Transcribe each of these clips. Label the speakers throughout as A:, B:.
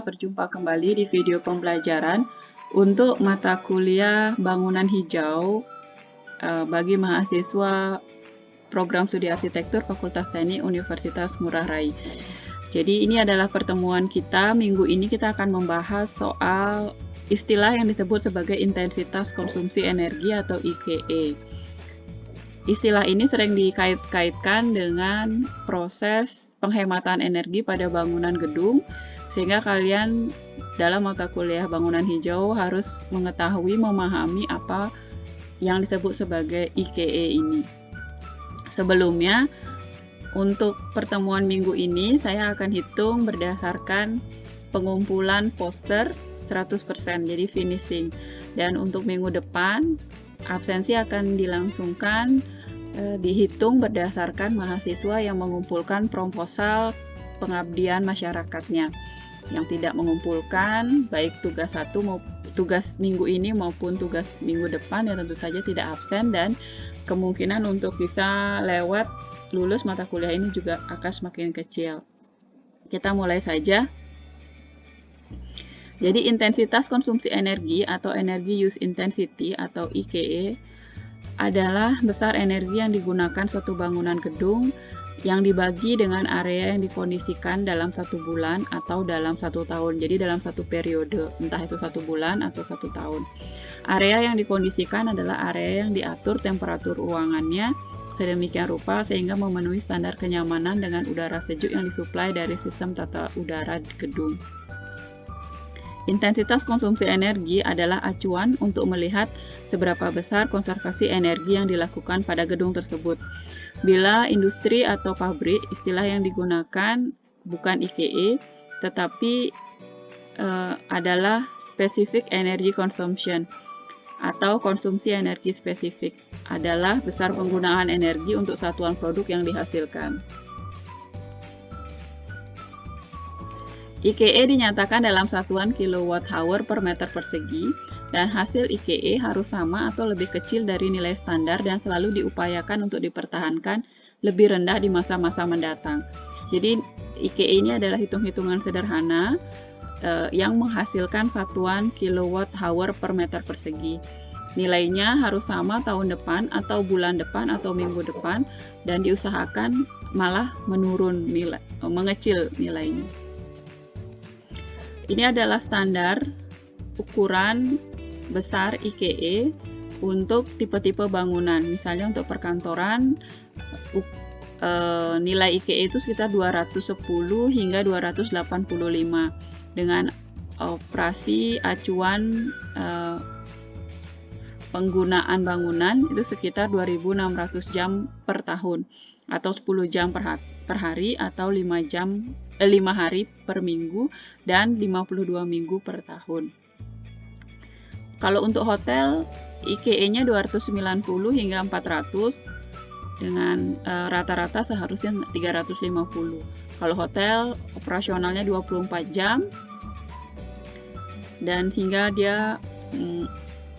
A: berjumpa kembali di video pembelajaran untuk mata kuliah bangunan hijau bagi mahasiswa program studi arsitektur Fakultas Teknik Universitas Ngurah Rai. Jadi ini adalah pertemuan kita. Minggu ini kita akan membahas soal istilah yang disebut sebagai intensitas konsumsi energi atau IKE. Istilah ini sering dikait-kaitkan dengan proses penghematan energi pada bangunan gedung, sehingga kalian dalam mata kuliah bangunan hijau harus mengetahui, memahami apa yang disebut sebagai IKE ini. Sebelumnya, untuk pertemuan minggu ini, saya akan hitung berdasarkan pengumpulan poster 100%, jadi finishing. Dan untuk minggu depan, absensi akan dilangsungkan dihitung berdasarkan mahasiswa yang mengumpulkan proposal pengabdian masyarakatnya. Yang tidak mengumpulkan baik tugas tugas minggu ini maupun tugas minggu depan ya tentu saja tidak absen, dan kemungkinan untuk bisa lulus mata kuliah ini juga akan semakin kecil. Kita mulai saja. Jadi intensitas konsumsi energi atau energy use intensity atau IKE adalah besar energi yang digunakan suatu bangunan gedung yang dibagi dengan area yang dikondisikan dalam 1 bulan atau dalam 1 tahun. Jadi dalam satu periode, entah itu 1 bulan atau 1 tahun. Area yang dikondisikan adalah area yang diatur temperatur ruangannya sedemikian rupa sehingga memenuhi standar kenyamanan dengan udara sejuk yang disuplai dari sistem tata udara gedung. Intensitas konsumsi energi adalah acuan untuk melihat seberapa besar konservasi energi yang dilakukan pada gedung tersebut. Bila industri atau pabrik, istilah yang digunakan bukan IKE, tetapi adalah specific energy consumption atau konsumsi energi spesifik, adalah besar penggunaan energi untuk satuan produk yang dihasilkan. IKE dinyatakan dalam satuan kWh per meter persegi, dan hasil IKE harus sama atau lebih kecil dari nilai standar dan selalu diupayakan untuk dipertahankan lebih rendah di masa-masa mendatang. Jadi IKE ini adalah hitung-hitungan sederhana yang menghasilkan satuan kWh per meter persegi. Nilainya harus sama tahun depan atau bulan depan atau minggu depan, dan diusahakan malah mengecil nilainya. Ini adalah standar ukuran besar IKE untuk tipe-tipe bangunan. Misalnya untuk perkantoran, nilai IKE itu sekitar 210 hingga 285 dengan operasi acuan penggunaan bangunan itu sekitar 2.600 jam per tahun atau 10 jam per hari atau 5 hari per minggu dan 52 minggu per tahun. Kalau untuk hotel, IKE-nya 290 hingga 400 dengan rata-rata seharusnya 350. Kalau hotel operasionalnya 24 jam dan sehingga dia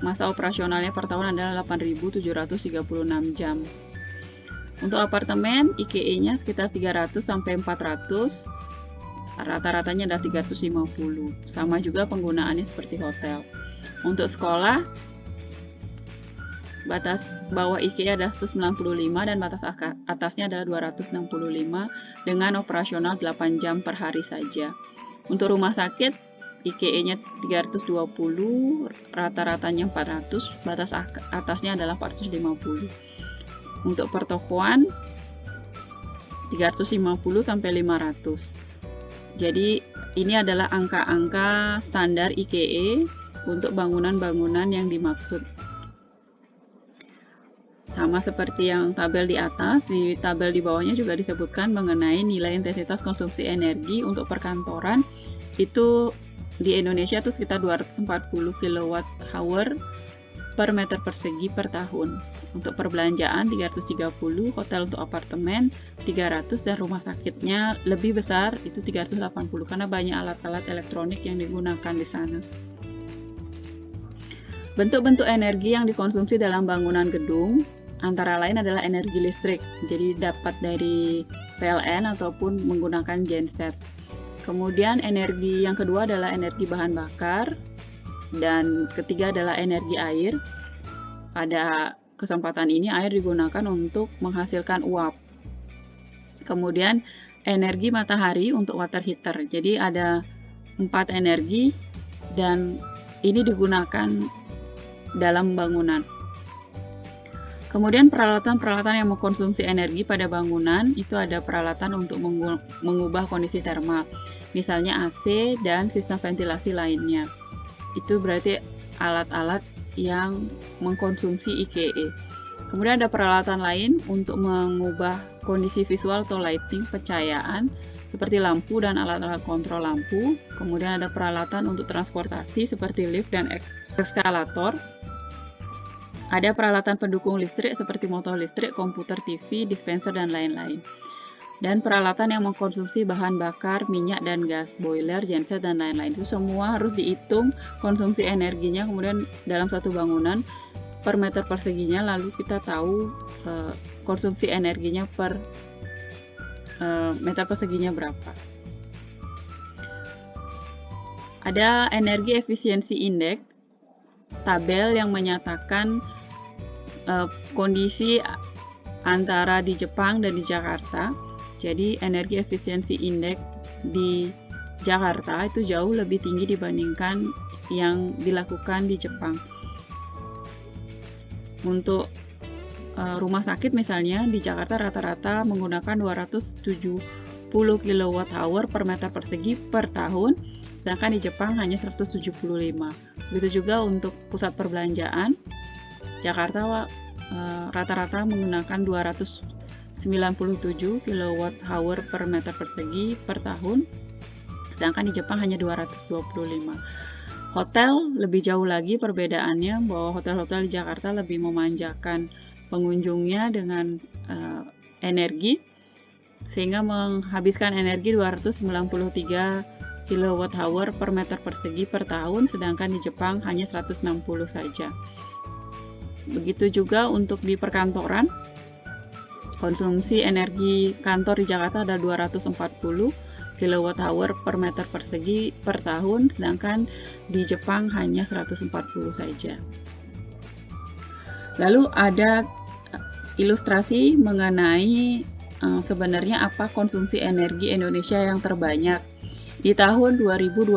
A: masa operasionalnya per tahun adalah 8.736 jam. Untuk apartemen, IKE-nya sekitar 300 sampai 400, rata-ratanya adalah 350. Sama juga penggunaannya seperti hotel. Untuk sekolah, batas bawah IKE adalah 195 dan batas atasnya adalah 265 dengan operasional 8 jam per hari saja. Untuk rumah sakit, IKE-nya 320, rata-ratanya 400, batas atasnya adalah 450. Untuk pertokoan 350 sampai 500. Jadi ini adalah angka-angka standar IKE untuk bangunan-bangunan yang dimaksud. Sama seperti yang tabel di atas, di tabel di bawahnya juga disebutkan mengenai nilai intensitas konsumsi energi untuk perkantoran. Itu di Indonesia itu sekitar 240 kWh per meter persegi per tahun. Untuk perbelanjaan 330, hotel untuk apartemen 300, dan rumah sakitnya lebih besar itu 380 karena banyak alat-alat elektronik yang digunakan di sana. Bentuk-bentuk energi yang dikonsumsi dalam bangunan gedung antara lain adalah energi listrik, jadi dapat dari PLN ataupun menggunakan genset. Kemudian energi yang kedua adalah energi bahan bakar, dan ketiga adalah energi air. Pada kesempatan ini air digunakan untuk menghasilkan uap. Kemudian energi matahari untuk water heater. Jadi ada 4 energi dan ini digunakan dalam bangunan. Kemudian peralatan-peralatan yang mengkonsumsi energi pada bangunan itu ada peralatan untuk mengubah kondisi termal, misalnya AC dan sistem ventilasi lainnya. Itu berarti alat-alat yang mengkonsumsi IKE. Kemudian ada peralatan lain untuk mengubah kondisi visual atau lighting, pencahayaan, seperti lampu dan alat-alat kontrol lampu. Kemudian ada peralatan untuk transportasi seperti lift dan eskalator. Ada peralatan pendukung listrik seperti motor listrik, komputer, TV, dispenser, dan lain-lain. Dan peralatan yang mengkonsumsi bahan bakar, minyak dan gas, boiler, genset, dan lain-lain. Itu semua harus dihitung konsumsi energinya, kemudian dalam satu bangunan per meter perseginya, lalu kita tahu konsumsi energinya per meter perseginya berapa. Ada energi efisiensi indeks, tabel yang menyatakan kondisi antara di Jepang dan di Jakarta. Jadi energi efisiensi indeks di Jakarta itu jauh lebih tinggi dibandingkan yang dilakukan di Jepang. Untuk rumah sakit misalnya di Jakarta rata-rata menggunakan 270 kWh per meter persegi per tahun, sedangkan di Jepang hanya 175. Begitu juga untuk pusat perbelanjaan, Jakarta rata-rata menggunakan 297 kWh per meter persegi per tahun, sedangkan di Jepang hanya 225. Hotel lebih jauh lagi perbedaannya, bahwa hotel-hotel di Jakarta lebih memanjakan pengunjungnya dengan energi, sehingga menghabiskan energi 293 kWh per meter persegi per tahun, sedangkan di Jepang hanya 160 saja. Begitu juga untuk di perkantoran, konsumsi energi kantor di Jakarta ada 240 kWh per meter persegi per tahun, sedangkan di Jepang hanya 140 saja. Lalu ada ilustrasi mengenai sebenarnya apa konsumsi energi Indonesia yang terbanyak. Di tahun 2012,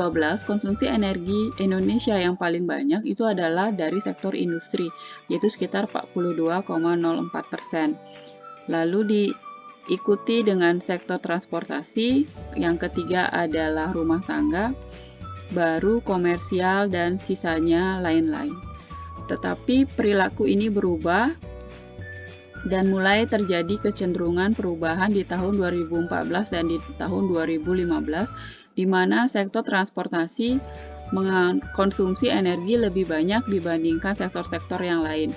A: konsumsi energi Indonesia yang paling banyak itu adalah dari sektor industri, yaitu sekitar 42,04%. Lalu diikuti dengan sektor transportasi, yang ketiga adalah rumah tangga, baru komersial, dan sisanya lain-lain. Tetapi perilaku ini berubah dan mulai terjadi kecenderungan perubahan di tahun 2014 dan di tahun 2015, di mana sektor transportasi mengkonsumsi energi lebih banyak dibandingkan sektor-sektor yang lain.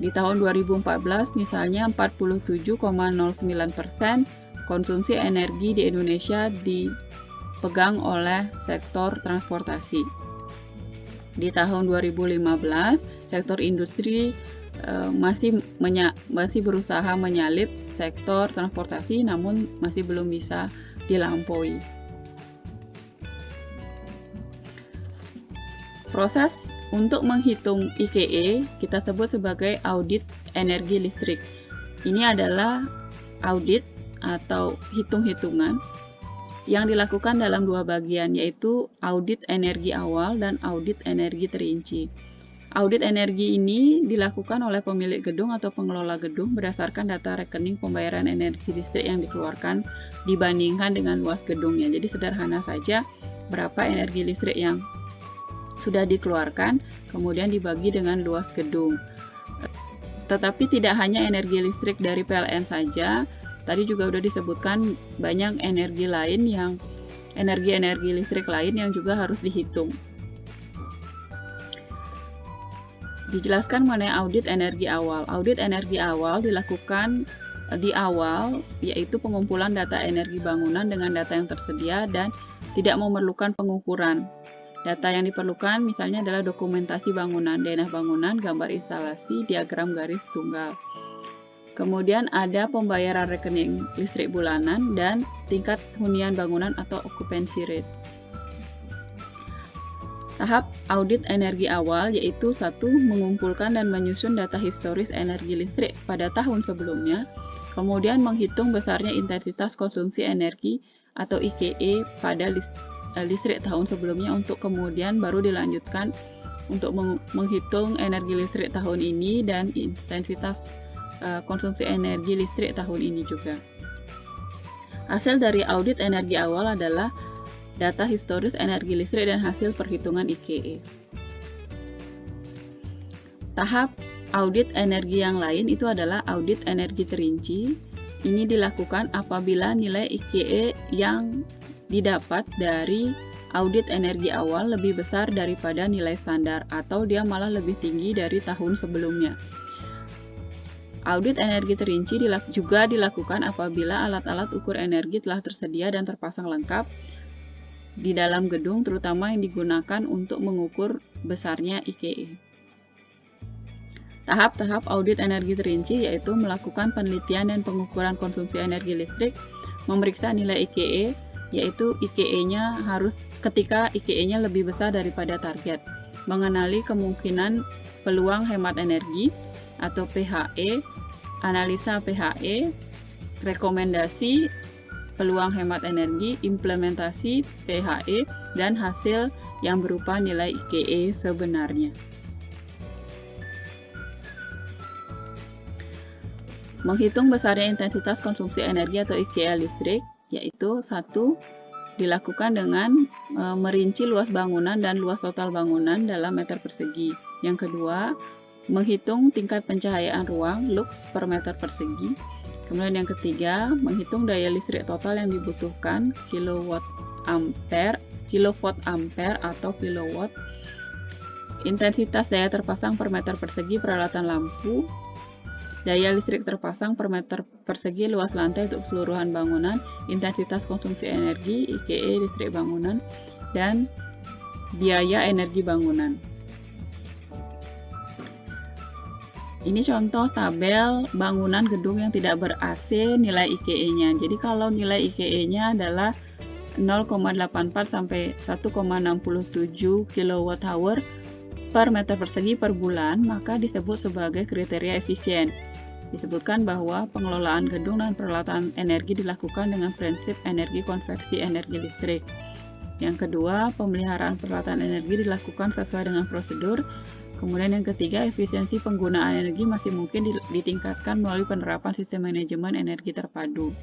A: Di tahun 2014 misalnya 47,09% konsumsi energi di Indonesia dipegang oleh sektor transportasi. Di tahun 2015 sektor industri masih berusaha menyalip sektor transportasi, namun masih belum bisa dilampaui. Proses untuk menghitung IKE kita sebut sebagai audit energi listrik. Ini adalah audit atau hitung-hitungan yang dilakukan dalam dua bagian, yaitu audit energi awal dan audit energi terinci. Audit energi ini dilakukan oleh pemilik gedung atau pengelola gedung berdasarkan data rekening pembayaran energi listrik yang dikeluarkan dibandingkan dengan luas gedungnya. Jadi sederhana saja, berapa energi listrik yang sudah dikeluarkan, kemudian dibagi dengan luas gedung. Tetapi tidak hanya energi listrik dari PLN saja, tadi juga sudah disebutkan banyak energi listrik lain yang juga harus dihitung. Dijelaskan mengenai audit energi awal. Audit energi awal dilakukan di awal, yaitu pengumpulan data energi bangunan dengan data yang tersedia dan tidak memerlukan pengukuran. Data yang diperlukan misalnya adalah dokumentasi bangunan, denah bangunan, gambar instalasi, diagram garis tunggal. Kemudian ada pembayaran rekening listrik bulanan dan tingkat hunian bangunan atau occupancy rate. Tahap audit energi awal yaitu 1. Mengumpulkan dan menyusun data historis energi listrik pada tahun sebelumnya, kemudian menghitung besarnya intensitas konsumsi energi atau IKE pada listrik tahun sebelumnya untuk kemudian baru dilanjutkan untuk menghitung energi listrik tahun ini dan intensitas konsumsi energi listrik tahun ini juga. Hasil dari audit energi awal adalah data historis energi listrik dan hasil perhitungan IKE. Tahap audit energi yang lain itu adalah audit energi terinci. Ini dilakukan apabila nilai IKE yang didapat dari audit energi awal lebih besar daripada nilai standar atau dia malah lebih tinggi dari tahun sebelumnya. Audit energi terinci juga dilakukan apabila alat-alat ukur energi telah tersedia dan terpasang lengkap di dalam gedung, terutama yang digunakan untuk mengukur besarnya IKE. Tahap-tahap audit energi terinci yaitu melakukan penelitian dan pengukuran konsumsi energi listrik, memeriksa nilai IKE, yaitu IKE-nya harus ketika IKE-nya lebih besar daripada target, mengenali kemungkinan peluang hemat energi atau PHE, analisa PHE, rekomendasi peluang hemat energi, implementasi PHE, dan hasil yang berupa nilai IKE sebenarnya. Menghitung besarnya intensitas konsumsi energi atau IKE listrik, yaitu 1. Dilakukan dengan merinci luas bangunan dan luas total bangunan dalam meter persegi. Yang kedua, menghitung tingkat pencahayaan ruang, lux per meter persegi. Kemudian yang ketiga, menghitung daya listrik total yang dibutuhkan, kilowatt ampere atau kilowatt. Intensitas daya terpasang per meter persegi peralatan lampu, daya listrik terpasang per meter persegi luas lantai untuk keseluruhan bangunan, intensitas konsumsi energi, IKE listrik bangunan, dan biaya energi bangunan. Ini contoh tabel bangunan gedung yang tidak ber-AC nilai IKE-nya. Jadi kalau nilai IKE-nya adalah 0,84 sampai 1,67 kWh per meter persegi per bulan, maka disebut sebagai kriteria efisien. Disebutkan bahwa pengelolaan gedung dan peralatan energi dilakukan dengan prinsip energi konversi energi listrik. Yang kedua, pemeliharaan peralatan energi dilakukan sesuai dengan prosedur. Kemudian yang ketiga, efisiensi penggunaan energi masih mungkin ditingkatkan melalui penerapan sistem manajemen energi terpadu.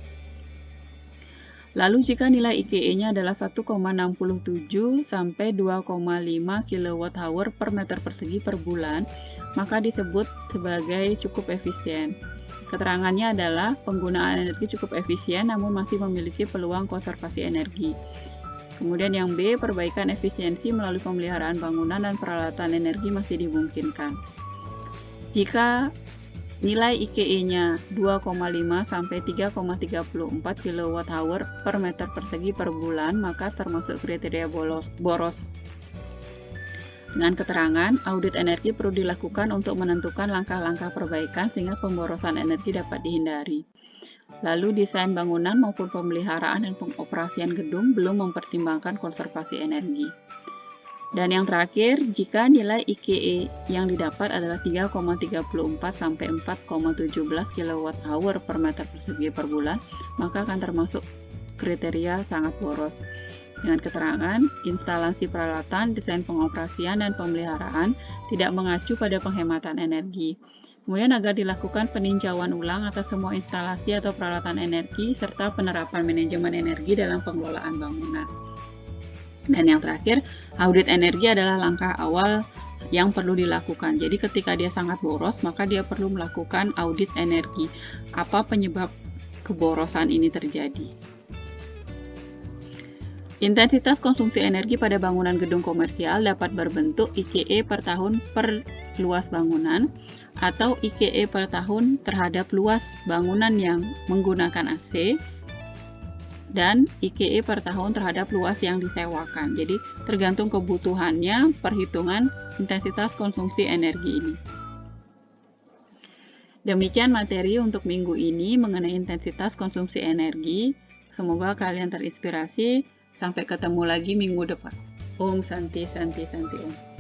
A: Lalu jika nilai IKE-nya adalah 1,67 sampai 2,5 kWh per meter persegi per bulan, maka disebut sebagai cukup efisien. Keterangannya adalah penggunaan energi cukup efisien namun masih memiliki peluang konservasi energi. Kemudian yang B, perbaikan efisiensi melalui pemeliharaan bangunan dan peralatan energi masih dimungkinkan. Jika nilai IKE-nya 2,5 sampai 3,34 kWh per meter persegi per bulan, maka termasuk kriteria boros. Dengan keterangan, audit energi perlu dilakukan untuk menentukan langkah-langkah perbaikan sehingga pemborosan energi dapat dihindari. Lalu desain bangunan maupun pemeliharaan dan pengoperasian gedung belum mempertimbangkan konservasi energi. Dan yang terakhir, jika nilai IKE yang didapat adalah 3,34 sampai 4,17 kWh per meter persegi per bulan, maka akan termasuk kriteria sangat boros. Dengan keterangan, instalasi peralatan, desain pengoperasian, dan pemeliharaan tidak mengacu pada penghematan energi. Kemudian agar dilakukan peninjauan ulang atas semua instalasi atau peralatan energi, serta penerapan manajemen energi dalam pengelolaan bangunan. Dan yang terakhir, audit energi adalah langkah awal yang perlu dilakukan. Jadi ketika dia sangat boros, maka dia perlu melakukan audit energi. Apa penyebab keborosan ini terjadi? Intensitas konsumsi energi pada bangunan gedung komersial dapat berbentuk IKE per tahun per luas bangunan atau IKE per tahun terhadap luas bangunan yang menggunakan AC dan IKE per tahun terhadap luas yang disewakan. Jadi tergantung kebutuhannya perhitungan intensitas konsumsi energi ini. Demikian materi untuk minggu ini mengenai intensitas konsumsi energi. Semoga kalian terinspirasi. Sampai ketemu lagi minggu depan. Om Santi Santi Santi Om.